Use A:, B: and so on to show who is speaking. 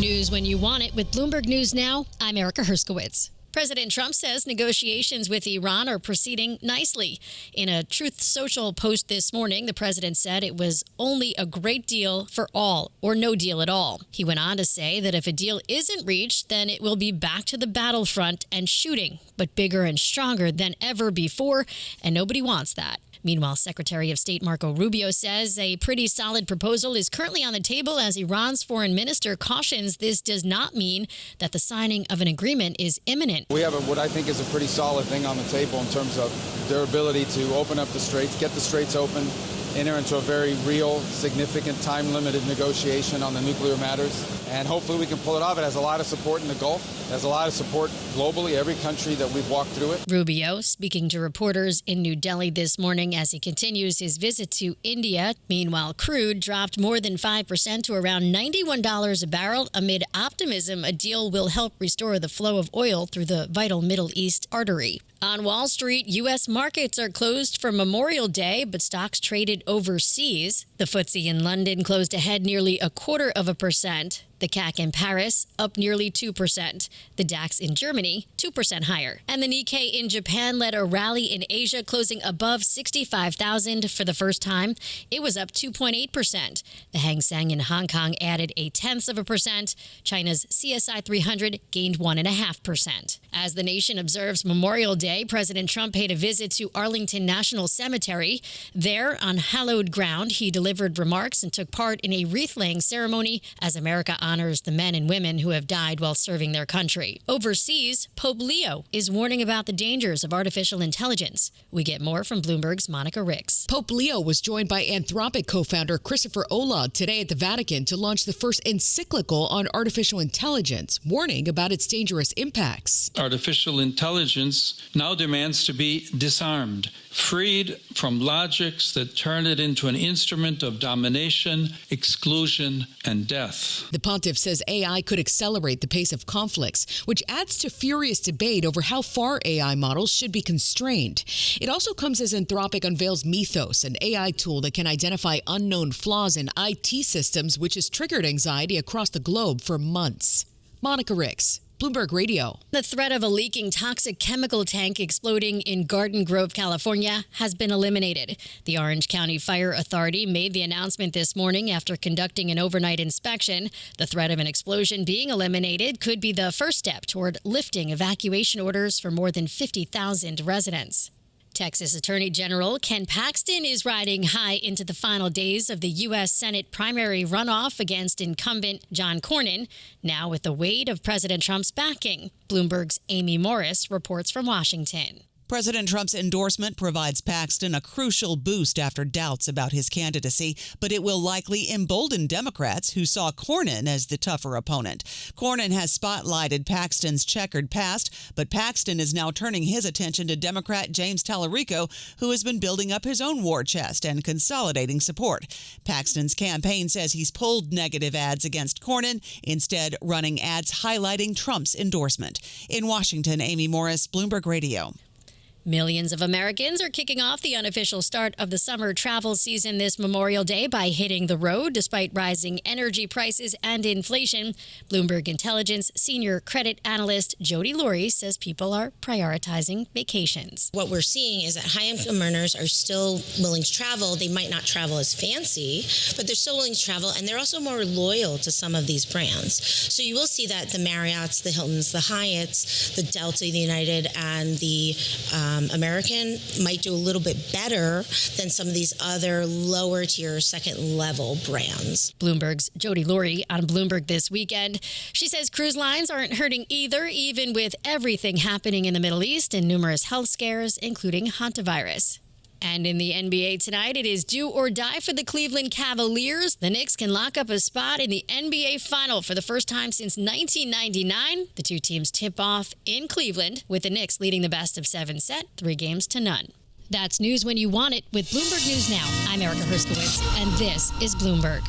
A: News when you want it with Bloomberg News Now. I'm Erica Herskowitz. President Trump says negotiations with Iran are proceeding nicely. In a Truth Social post this morning, the president said it was only a great deal for all or no deal at all. He went on to say that if a deal isn't reached, then it will be back to the battlefront and shooting, but bigger and stronger than ever before, and nobody wants that. Meanwhile, Secretary of State Marco Rubio says a pretty solid proposal is currently on the table as Iran's foreign minister cautions this does not mean that the signing of an agreement is imminent.
B: We have what I think is a pretty solid thing on the table in terms of their ability to open up the straits, get the straits open, enter into a very real, significant, time-limited negotiation on the nuclear matters. And hopefully we can pull it off. It has a lot of support in the Gulf. It has a lot of support globally, every country that we've walked through it.
A: Rubio speaking to reporters in New Delhi this morning as he continues his visit to India. Meanwhile, crude dropped more than 5% to around $91 a barrel amid optimism a deal will help restore the flow of oil through the vital Middle East artery. On Wall Street, U.S. markets are closed for Memorial Day, but stocks traded overseas. The FTSE in London closed ahead nearly 0.25%. The CAC in Paris up nearly 2%. The DAX in Germany 2% higher. And the Nikkei in Japan led a rally in Asia, closing above 65,000 for the first time. It was up 2.8%. The Hang Seng in Hong Kong added 0.1%. China's CSI 300 gained 1.5%. As the nation observes Memorial Day, President Trump paid a visit to Arlington National Cemetery. There, on hallowed ground, he delivered remarks and took part in a wreath-laying ceremony as America honors the men and women who have died while serving their country. Overseas, Pope Leo is warning about the dangers of artificial intelligence. We get more from Bloomberg's Monica Ricks.
C: Pope Leo was joined by Anthropic co-founder Christopher Olah today at the Vatican to launch the first encyclical on artificial intelligence, warning about its dangerous impacts.
D: Artificial intelligence now demands to be disarmed, freed from logics that turn it into an instrument of domination, exclusion, and death.
C: The pontiff says AI could accelerate the pace of conflicts, which adds to furious debate over how far AI models should be constrained. It also comes as Anthropic unveils Mythos, an AI tool that can identify unknown flaws in IT systems, which has triggered anxiety across the globe for months. Monica Ricks, Bloomberg Radio.
A: The threat of a leaking toxic chemical tank exploding in Garden Grove, California, has been eliminated. The Orange County Fire Authority made the announcement this morning after conducting an overnight inspection. The threat of an explosion being eliminated could be the first step toward lifting evacuation orders for more than 50,000 residents. Texas Attorney General Ken Paxton is riding high into the final days of the U.S. Senate primary runoff against incumbent John Cornyn, now with the weight of President Trump's backing. Bloomberg's Amy Morris reports from Washington.
E: President Trump's endorsement provides Paxton a crucial boost after doubts about his candidacy, but it will likely embolden Democrats who saw Cornyn as the tougher opponent. Cornyn has spotlighted Paxton's checkered past, but Paxton is now turning his attention to Democrat James Tallarico, who has been building up his own war chest and consolidating support. Paxton's campaign says he's pulled negative ads against Cornyn, instead running ads highlighting Trump's endorsement. In Washington, Amy Morris, Bloomberg Radio.
A: Millions of Americans are kicking off the unofficial start of the summer travel season this Memorial Day by hitting the road despite rising energy prices and inflation. Bloomberg Intelligence senior credit analyst Jody Laurie says people are prioritizing vacations.
F: What we're seeing is that high-income earners are still willing to travel. They might not travel as fancy, but they're still willing to travel, and they're also more loyal to some of these brands. So you will see that the Marriotts, the Hiltons, the Hyatts, the Delta, the United, and the American might do a little bit better than some of these other lower tier second level brands.
A: Bloomberg's Jody Laurie on Bloomberg This Weekend. She says cruise lines aren't hurting either, even with everything happening in the Middle East and numerous health scares, including hantavirus. And in the NBA tonight, it is do or die for the Cleveland Cavaliers. The Knicks can lock up a spot in the NBA Final for the first time since 1999. The two teams tip off in Cleveland, with the Knicks leading the best-of-7 set, 3-0. That's news when you want it with Bloomberg News Now. I'm Erica Herskowitz, and this is Bloomberg.